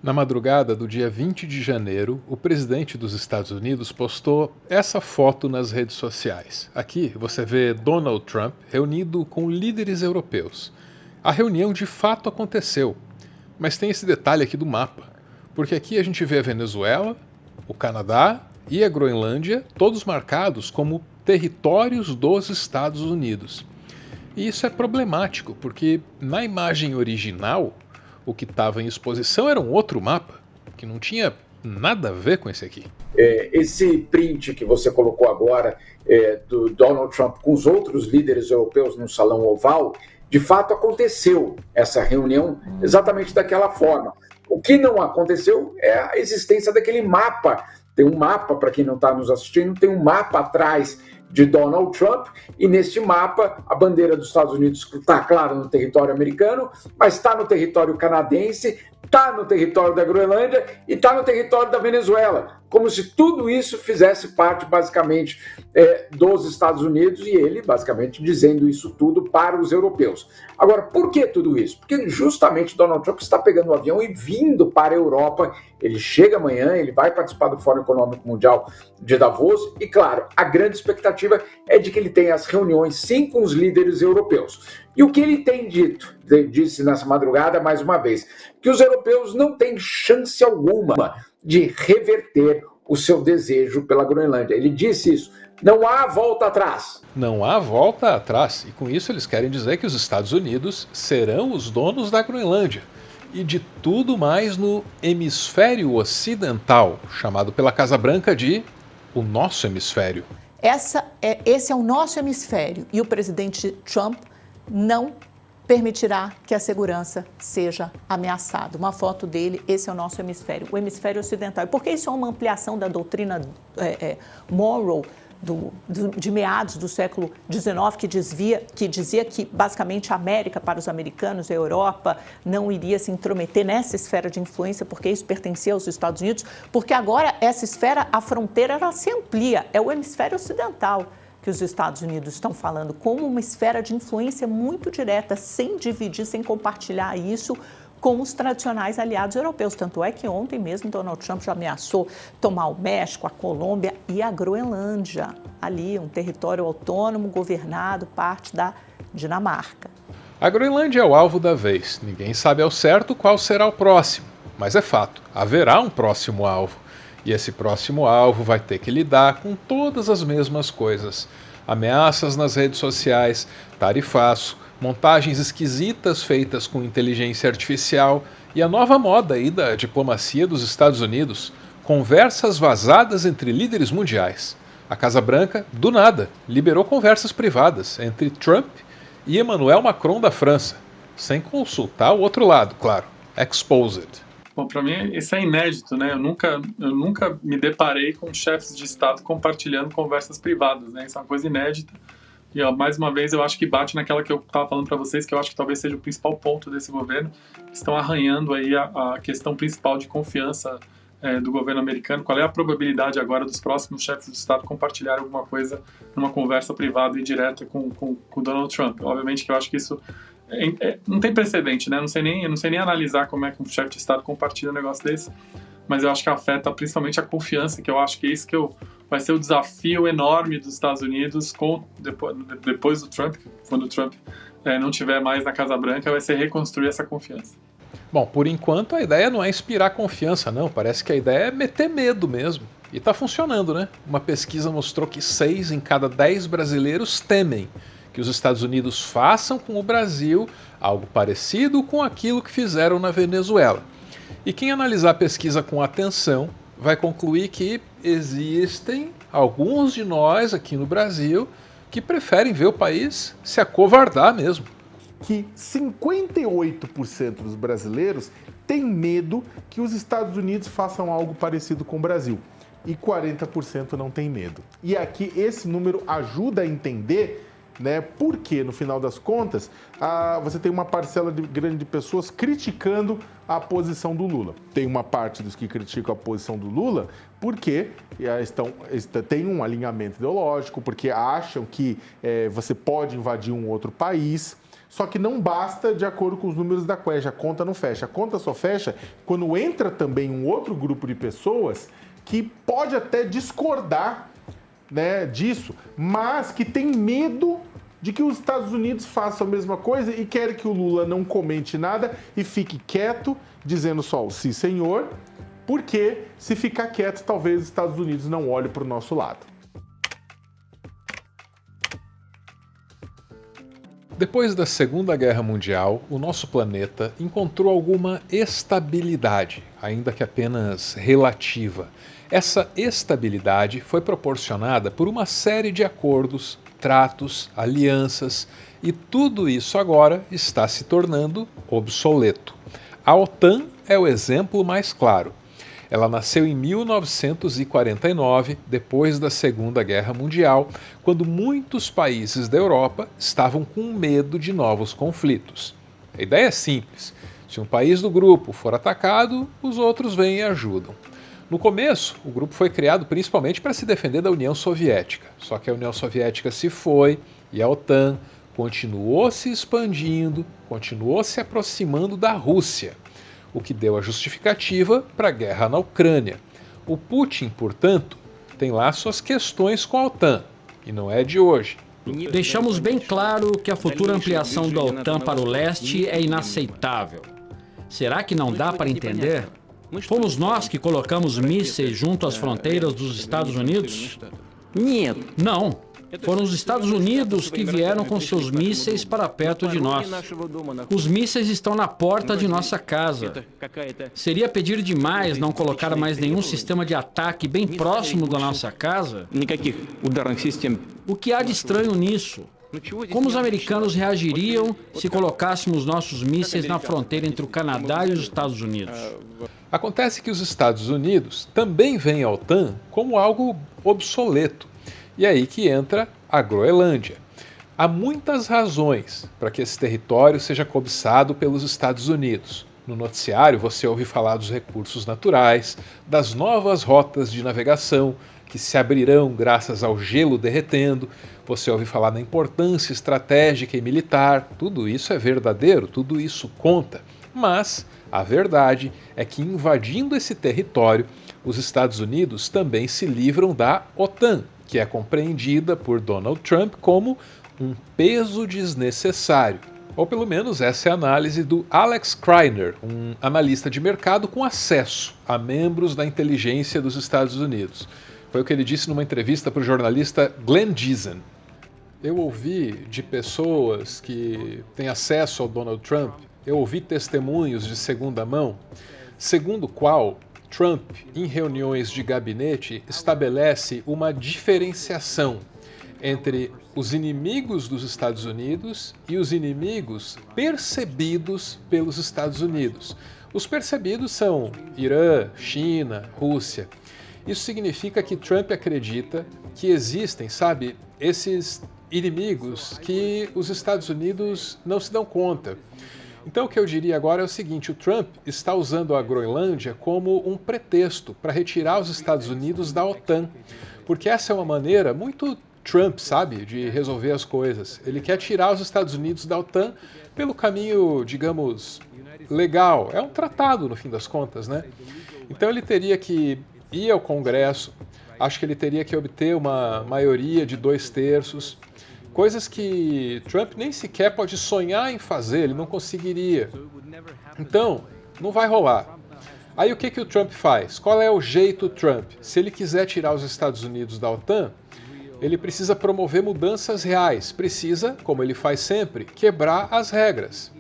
Na madrugada do dia 20 de janeiro, o presidente dos Estados Unidos postou essa foto nas redes sociais. Aqui você vê Donald Trump reunido com líderes europeus. A reunião de fato aconteceu, mas tem esse detalhe aqui do mapa, porque aqui a gente vê a Venezuela, o Canadá e a Groenlândia, todos marcados como territórios dos Estados Unidos. E isso é problemático, porque na imagem original, o que estava em exposição era um outro mapa, que não tinha nada a ver com esse aqui. Esse print que você colocou agora do Donald Trump com os outros líderes europeus no Salão Oval, de fato aconteceu essa reunião exatamente daquela forma. O que não aconteceu é a existência daquele mapa. Tem um mapa, para quem não está nos assistindo, tem um mapa atrás de Donald Trump, e neste mapa a bandeira dos Estados Unidos está, claro, no território americano, mas está no território canadense, está no território da Groenlândia e está no território da Venezuela, como se tudo isso fizesse parte, basicamente, dos Estados Unidos, e ele, basicamente, dizendo isso tudo para os europeus. Agora, por que tudo isso? Porque justamente Donald Trump está pegando o avião e vindo para a Europa. Ele chega amanhã, ele vai participar do Fórum Econômico Mundial de Davos, e, claro, a grande expectativa é de que ele tenha as reuniões, sim, com os líderes europeus. E o que ele tem dito, disse nessa madrugada, mais uma vez, que os europeus não têm chance alguma de reverter o seu desejo pela Groenlândia. Ele disse isso, não há volta atrás. Não há volta atrás, e com isso eles querem dizer que os Estados Unidos serão os donos da Groenlândia e de tudo mais no hemisfério ocidental, chamado pela Casa Branca de o nosso hemisfério. Esse é o nosso hemisfério, e o presidente Trump não permitirá que a segurança seja ameaçada. Uma foto dele, esse é o nosso hemisfério, o hemisfério ocidental. Porque isso é uma ampliação da doutrina Monroe, de meados do século XIX, que dizia que, basicamente, a América, para os americanos, a Europa, não iria se intrometer nessa esfera de influência, porque isso pertencia aos Estados Unidos, porque agora essa esfera, a fronteira, ela se amplia, é o hemisfério ocidental que os Estados Unidos estão falando, como uma esfera de influência muito direta, sem dividir, sem compartilhar isso com os tradicionais aliados europeus. Tanto é que ontem mesmo Donald Trump já ameaçou tomar o México, a Colômbia e a Groenlândia, ali um território autônomo governado, parte da Dinamarca. A Groenlândia é o alvo da vez. Ninguém sabe ao certo qual será o próximo, mas é fato, haverá um próximo alvo. E esse próximo alvo vai ter que lidar com todas as mesmas coisas. Ameaças nas redes sociais, tarifaço, montagens esquisitas feitas com inteligência artificial e a nova moda aí da diplomacia dos Estados Unidos, conversas vazadas entre líderes mundiais. A Casa Branca, do nada, liberou conversas privadas entre Trump e Emmanuel Macron da França, sem consultar o outro lado, claro. Exposed. Bom, para mim isso é inédito, né? Eu nunca me deparei com chefes de Estado compartilhando conversas privadas, né? Isso é uma coisa inédita. E, ó, mais uma vez, eu acho que bate naquela que eu estava falando para vocês, que eu acho que talvez seja o principal ponto desse governo, que estão arranhando aí a questão principal de confiança do governo americano. Qual é a probabilidade agora dos próximos chefes de Estado compartilharem alguma coisa numa conversa privada e direta com Donald Trump? Obviamente que eu acho que isso não tem precedente, né? Eu não sei nem analisar como é que um chefe de Estado compartilha um negócio desse, mas eu acho que afeta principalmente a confiança, que eu acho que é isso que vai ser o desafio enorme dos Estados Unidos depois do Trump, quando o Trump não estiver mais na Casa Branca, vai ser reconstruir essa confiança. Bom, por enquanto a ideia não é inspirar confiança, não. Parece que a ideia é meter medo mesmo. E tá funcionando, né? Uma pesquisa mostrou que 6 em cada 10 brasileiros temem que os Estados Unidos façam com o Brasil algo parecido com aquilo que fizeram na Venezuela. E quem analisar a pesquisa com atenção vai concluir que existem alguns de nós aqui no Brasil que preferem ver o país se acovardar mesmo. Que 58% dos brasileiros têm medo que os Estados Unidos façam algo parecido com o Brasil. E 40% não tem medo. E aqui esse número ajuda a entender, né, porque, no final das contas, você tem uma parcela grande de pessoas criticando a posição do Lula. Tem uma parte dos que criticam a posição do Lula porque têm um alinhamento ideológico, porque acham que você pode invadir um outro país. Só que não basta de acordo com os números da Quest, a conta não fecha. A conta só fecha quando entra também um outro grupo de pessoas que pode até discordar, né, disso, mas que tem medo de que os Estados Unidos façam a mesma coisa e querem que o Lula não comente nada e fique quieto, dizendo só o sim, senhor, porque se ficar quieto, talvez os Estados Unidos não olhem para o nosso lado. Depois da Segunda Guerra Mundial, o nosso planeta encontrou alguma estabilidade, ainda que apenas relativa. Essa estabilidade foi proporcionada por uma série de acordos, tratos, alianças, e tudo isso agora está se tornando obsoleto. A OTAN é o exemplo mais claro. Ela nasceu em 1949, depois da Segunda Guerra Mundial, quando muitos países da Europa estavam com medo de novos conflitos. A ideia é simples: se um país do grupo for atacado, os outros vêm e ajudam. No começo, o grupo foi criado principalmente para se defender da União Soviética, só que a União Soviética se foi e a OTAN continuou se expandindo, continuou se aproximando da Rússia, o que deu a justificativa para a guerra na Ucrânia. O Putin, portanto, tem lá suas questões com a OTAN, e não é de hoje. Deixamos bem claro que a futura ampliação da OTAN para o leste é inaceitável. Será que não dá para entender? Fomos nós que colocamos mísseis junto às fronteiras dos Estados Unidos? Não. Foram os Estados Unidos que vieram com seus mísseis para perto de nós. Os mísseis estão na porta de nossa casa. Seria pedir demais não colocar mais nenhum sistema de ataque bem próximo da nossa casa? O que há de estranho nisso? Como os americanos reagiriam se colocássemos nossos mísseis na fronteira entre o Canadá e os Estados Unidos? Acontece que os Estados Unidos também veem a OTAN como algo obsoleto. E é aí que entra a Groenlândia. Há muitas razões para que esse território seja cobiçado pelos Estados Unidos. No noticiário você ouve falar dos recursos naturais, das novas rotas de navegação que se abrirão graças ao gelo derretendo, você ouve falar da importância estratégica e militar. Tudo isso é verdadeiro, tudo isso conta. Mas a verdade é que, invadindo esse território, os Estados Unidos também se livram da OTAN, que é compreendida por Donald Trump como um peso desnecessário. Ou pelo menos essa é a análise do Alex Kreiner, um analista de mercado com acesso a membros da inteligência dos Estados Unidos. Foi o que ele disse numa entrevista para o jornalista Glenn Giesen. Eu ouvi de pessoas que têm acesso ao Donald Trump, eu ouvi testemunhos de segunda mão, segundo o qual Trump, em reuniões de gabinete, estabelece uma diferenciação entre os inimigos dos Estados Unidos e os inimigos percebidos pelos Estados Unidos. Os percebidos são Irã, China, Rússia. Isso significa que Trump acredita que existem, sabe, esses inimigos que os Estados Unidos não se dão conta. Então o que eu diria agora é o seguinte: o Trump está usando a Groenlândia como um pretexto para retirar os Estados Unidos da OTAN, porque essa é uma maneira muito Trump, sabe, de resolver as coisas. Ele quer tirar os Estados Unidos da OTAN pelo caminho, digamos, legal. É um tratado, no fim das contas, né? Então ele teria que ir ao Congresso, acho que ele teria que obter uma maioria de 2/3, coisas que Trump nem sequer pode sonhar em fazer, ele não conseguiria. Então, não vai rolar. Aí o que o Trump faz? Qual é o jeito Trump? Se ele quiser tirar os Estados Unidos da OTAN, ele precisa promover mudanças reais, precisa, como ele faz sempre, quebrar as regras.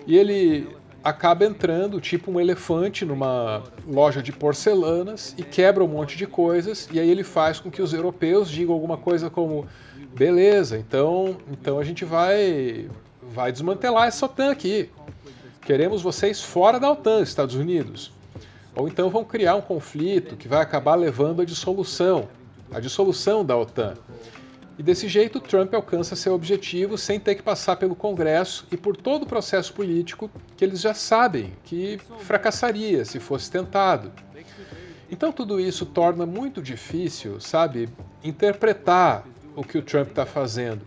E ele acaba entrando, tipo um elefante, numa loja de porcelanas e quebra um monte de coisas, e aí ele faz com que os europeus digam alguma coisa como: beleza, então a gente vai desmantelar essa OTAN aqui. Queremos vocês fora da OTAN, Estados Unidos. Ou então vão criar um conflito que vai acabar levando à dissolução da OTAN. E desse jeito Trump alcança seu objetivo sem ter que passar pelo Congresso e por todo o processo político que eles já sabem que fracassaria se fosse tentado. Então tudo isso torna muito difícil, sabe, interpretar o que o Trump está fazendo.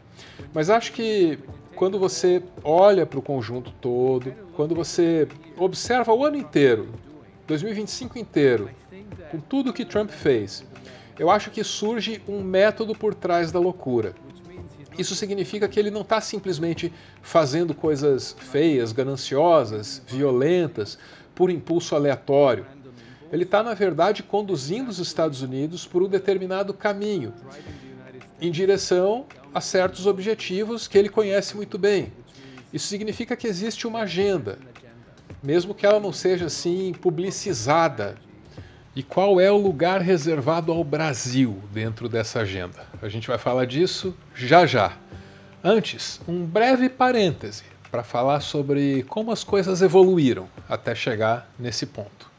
Mas acho que quando você olha para o conjunto todo, quando você observa o ano inteiro, 2025 inteiro, com tudo que Trump fez, eu acho que surge um método por trás da loucura. Isso significa que ele não está simplesmente fazendo coisas feias, gananciosas, violentas, por impulso aleatório. Ele está, na verdade, conduzindo os Estados Unidos por um determinado caminho, em direção a certos objetivos que ele conhece muito bem. Isso significa que existe uma agenda, mesmo que ela não seja assim publicizada. E qual é o lugar reservado ao Brasil dentro dessa agenda? A gente vai falar disso já já. Antes, um breve parêntese para falar sobre como as coisas evoluíram até chegar nesse ponto.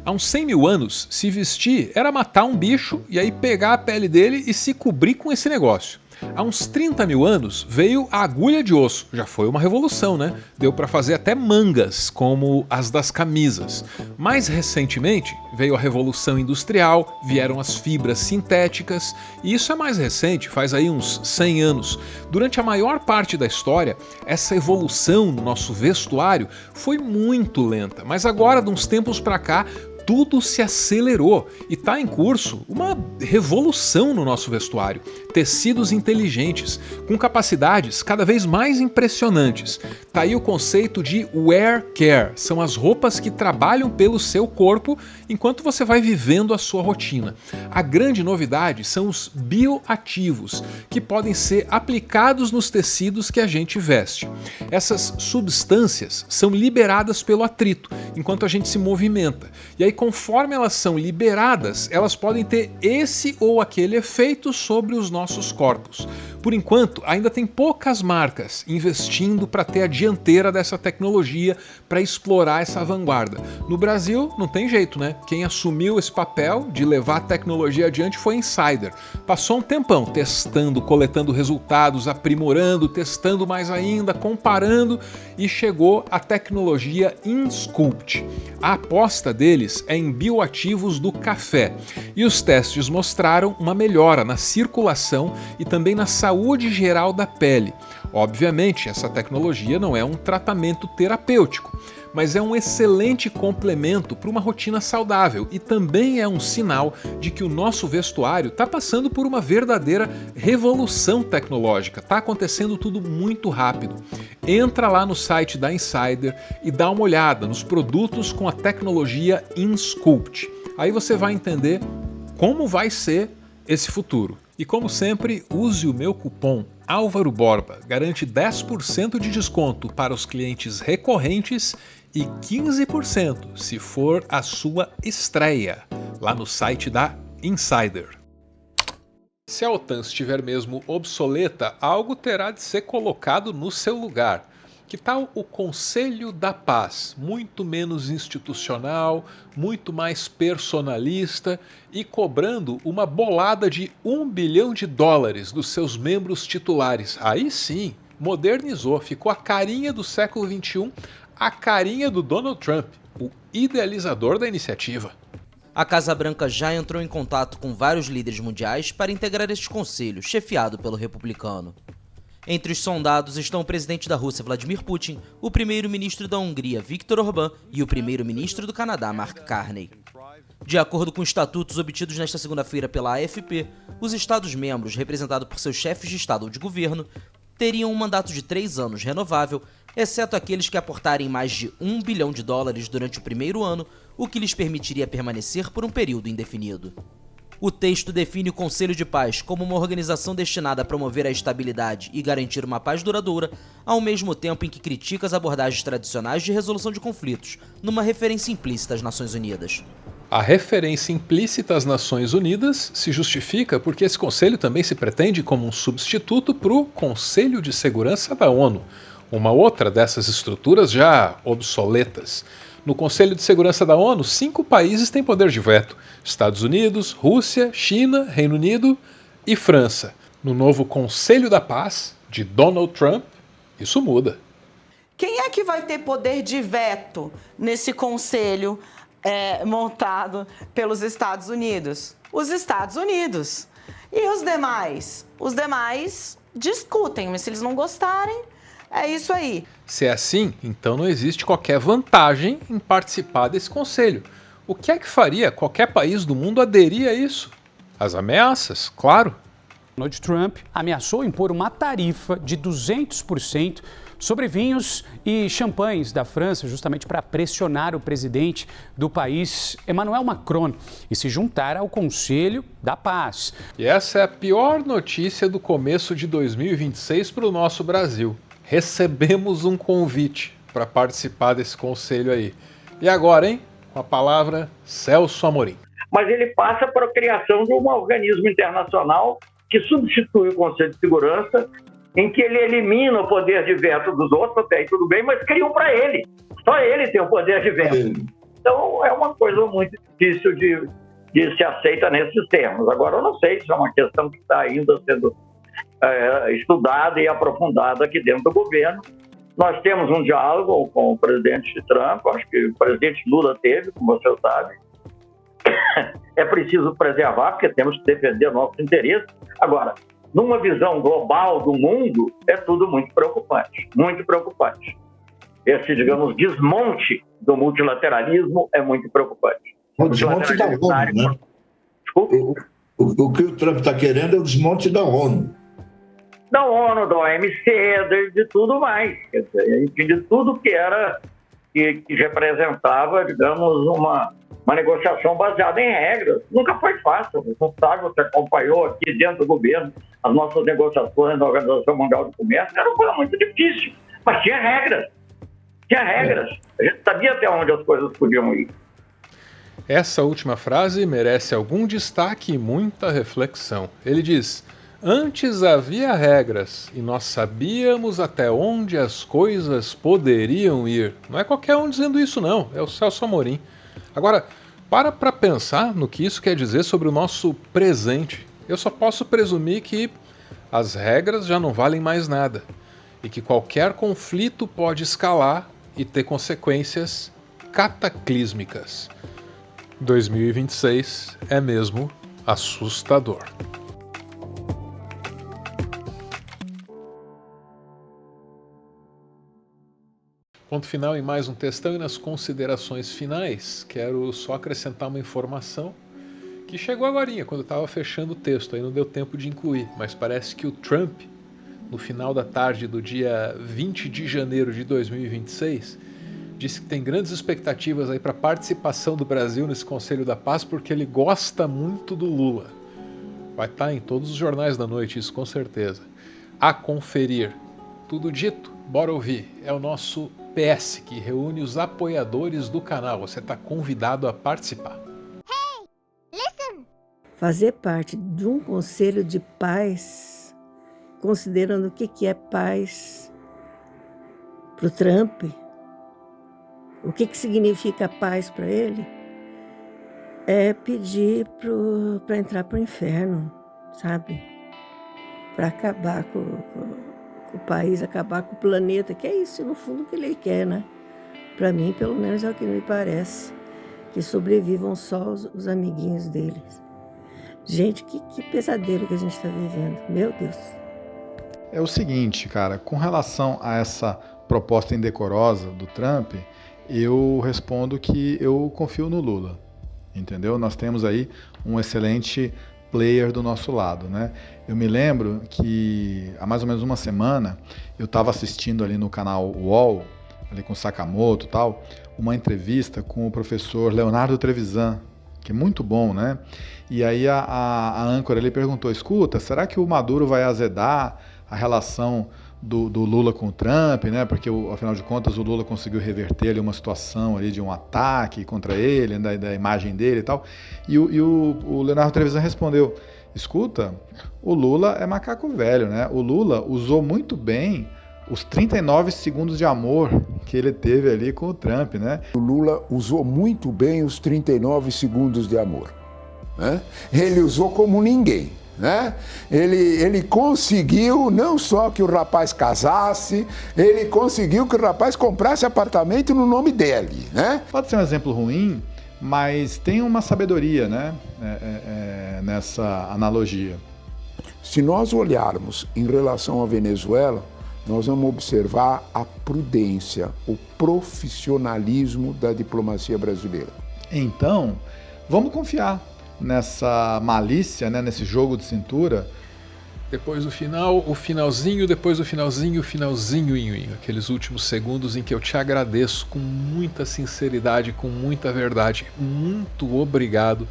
Há uns 100 mil anos, se vestir era matar um bicho e aí pegar a pele dele e se cobrir com esse negócio. Há uns 30 mil anos veio a agulha de osso. Já foi uma revolução, né? Deu para fazer até mangas, como as das camisas. Mais recentemente veio a Revolução Industrial, vieram as fibras sintéticas, e isso é mais recente, faz aí uns 100 anos. Durante a maior parte da história, essa evolução no nosso vestuário foi muito lenta, mas agora, de uns tempos para cá, tudo se acelerou e está em curso uma revolução no nosso vestuário. Tecidos inteligentes, com capacidades cada vez mais impressionantes. Está aí o conceito de wear care. São as roupas que trabalham pelo seu corpo enquanto você vai vivendo a sua rotina. A grande novidade são os bioativos, que podem ser aplicados nos tecidos que a gente veste. Essas substâncias são liberadas pelo atrito, enquanto a gente se movimenta. E aí, conforme elas são liberadas, elas podem ter esse ou aquele efeito sobre os nossos corpos. Por enquanto, ainda tem poucas marcas investindo para ter a dianteira dessa tecnologia, para explorar essa vanguarda. No Brasil, não tem jeito, né? Quem assumiu esse papel de levar a tecnologia adiante foi a Insider. Passou um tempão testando, coletando resultados, aprimorando, testando mais ainda, comparando, e chegou a tecnologia InSculpt. A aposta deles é em bioativos do café, e os testes mostraram uma melhora na circulação e também na saúde geral da pele. Obviamente, essa tecnologia não é um tratamento terapêutico, mas é um excelente complemento para uma rotina saudável e também é um sinal de que o nosso vestuário está passando por uma verdadeira revolução tecnológica. Está acontecendo tudo muito rápido. Entra lá no site da Insider e dá uma olhada nos produtos com a tecnologia InSculpt. Aí você vai entender como vai ser esse futuro. E como sempre, use o meu cupom Álvaro Borba. Garante 10% de desconto para os clientes recorrentes e 15% se for a sua estreia, lá no site da Insider. Se a OTAN estiver mesmo obsoleta, algo terá de ser colocado no seu lugar. Que tal o Conselho da Paz? Muito menos institucional, muito mais personalista e cobrando uma bolada de $1 bilhão dos seus membros titulares. Aí sim, modernizou, ficou a carinha do século XXI, a carinha do Donald Trump, o idealizador da iniciativa. A Casa Branca já entrou em contato com vários líderes mundiais para integrar este conselho, chefiado pelo republicano. Entre os sondados estão o presidente da Rússia, Vladimir Putin, o primeiro-ministro da Hungria, Viktor Orbán, e o primeiro-ministro do Canadá, Mark Carney. De acordo com estatutos obtidos nesta segunda-feira pela AFP, os Estados-membros, representados por seus chefes de Estado ou de governo, teriam um mandato de 3 anos renovável, exceto aqueles que aportarem mais de $1 bilhão durante o primeiro ano, o que lhes permitiria permanecer por um período indefinido. O texto define o Conselho de Paz como uma organização destinada a promover a estabilidade e garantir uma paz duradoura, ao mesmo tempo em que critica as abordagens tradicionais de resolução de conflitos, numa referência implícita às Nações Unidas. A referência implícita às Nações Unidas se justifica porque esse conselho também se pretende como um substituto para o Conselho de Segurança da ONU, uma outra dessas estruturas já obsoletas. No Conselho de Segurança da ONU, 5 países têm poder de veto: Estados Unidos, Rússia, China, Reino Unido e França. No novo Conselho da Paz, de Donald Trump, isso muda. Quem é que vai ter poder de veto nesse conselho montado pelos Estados Unidos? Os Estados Unidos. E os demais? Os demais discutem, mas se eles não gostarem, é isso aí. Se é assim, então não existe qualquer vantagem em participar desse conselho. O que é que faria qualquer país do mundo aderir a isso? As ameaças, claro. Donald Trump ameaçou impor uma tarifa de 200% sobre vinhos e champanhes da França, justamente para pressionar o presidente do país, Emmanuel Macron, e se juntar ao Conselho da Paz. E essa é a pior notícia do começo de 2026 para o nosso Brasil. Recebemos um convite para participar desse conselho aí. E agora, hein? Com a palavra, Celso Amorim. Mas ele passa para a criação de um organismo internacional que substitui o Conselho de Segurança, em que ele elimina o poder de veto dos outros, até aí tudo bem, mas cria um para ele. Só ele tem o poder de veto. Então é uma coisa muito difícil de se aceita nesses termos. Agora eu não sei se é uma questão que está ainda sendo estudada e aprofundada aqui dentro do governo. Nós temos um diálogo com o presidente Trump, acho que o presidente Lula teve, como você sabe. É preciso preservar, porque temos que defender nossos interesses. Agora, numa visão global do mundo, é tudo muito preocupante, muito preocupante. Esse, digamos, desmonte do multilateralismo é muito preocupante. O desmonte da ONU, né? O que o Trump está querendo é o desmonte da ONU. Da ONU, da OMC, de tudo mais. Quer dizer, de tudo que era, que representava, digamos, uma negociação baseada em regras. Nunca foi fácil. Você sabe, você acompanhou aqui dentro do governo as nossas negociações na Organização Mundial do Comércio. Era uma coisa muito difícil, mas tinha regras. Tinha regras. A gente sabia até onde as coisas podiam ir. Essa última frase merece algum destaque e muita reflexão. Ele diz: antes havia regras e nós sabíamos até onde as coisas poderiam ir. Não é qualquer um dizendo isso, não. É o Celso Amorim. Agora, para pensar no que isso quer dizer sobre o nosso presente. Eu só posso presumir que as regras já não valem mais nada e que qualquer conflito pode escalar e ter consequências cataclísmicas. 2026 é mesmo assustador. Ponto final em mais um textão, e nas considerações finais quero só acrescentar uma informação que chegou agorinha, quando eu estava fechando o texto, aí não deu tempo de incluir, mas parece que o Trump, no final da tarde do dia 20 de janeiro de 2026, disse que tem grandes expectativas aí para a participação do Brasil nesse Conselho da Paz, porque ele gosta muito do Lula. Vai estar em todos os jornais da noite, isso com certeza. A conferir. Tudo dito, bora ouvir. É o nosso PS, que reúne os apoiadores do canal. Você está convidado a participar. Hey, listen! Fazer parte de um conselho de paz, considerando o que é paz para o Trump, o que significa paz para ele, é pedir para entrar para o inferno, sabe? Para acabar com o país, acabar com o planeta, que é isso, no fundo, que ele quer, né? Para mim, pelo menos, é o que me parece, que sobrevivam só os amiguinhos deles. Gente, que pesadelo que a gente está vivendo, meu Deus. É o seguinte, cara, com relação a essa proposta indecorosa do Trump, eu respondo que eu confio no Lula, entendeu? Nós temos aí um excelente player do nosso lado, né? Eu me lembro que há mais ou menos uma semana eu estava assistindo ali no canal UOL, ali com o Sakamoto e tal, uma entrevista com o professor Leonardo Trevisan, que é muito bom, né? E aí a âncora ele perguntou: escuta, será que o Maduro vai azedar a relação do Lula com o Trump, né? Porque afinal de contas o Lula conseguiu reverter ali uma situação ali de um ataque contra ele, da imagem dele e tal. E o Leonardo Trevisan respondeu: escuta, o Lula é macaco velho, né? O Lula usou muito bem os 39 segundos de amor que ele teve ali com o Trump, né? O Lula usou muito bem os 39 segundos de amor, né? Ele usou como ninguém, né? Ele conseguiu não só que o rapaz casasse, ele conseguiu que o rapaz comprasse apartamento no nome dele, né? Pode ser um exemplo ruim, mas tem uma sabedoria, né? Nessa analogia. Se nós olharmos em relação à Venezuela, nós vamos observar a prudência, o profissionalismo da diplomacia brasileira. Então, vamos confiar nessa malícia, né, nesse jogo de cintura. Depois do final, o finalzinho, depois do finalzinho, o finalzinho, aqueles últimos segundos em que eu te agradeço com muita sinceridade, com muita verdade. Muito obrigado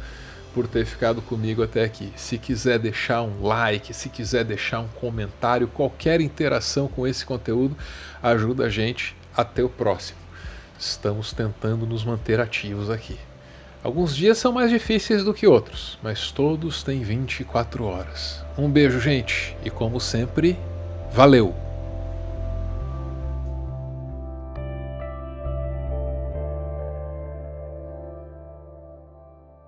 por ter ficado comigo até aqui. Se quiser deixar um like, se quiser deixar um comentário, qualquer interação com esse conteúdo ajuda a gente até o próximo. Estamos tentando nos manter ativos aqui. Alguns dias são mais difíceis do que outros, mas todos têm 24 horas. Um beijo, gente, e como sempre, valeu!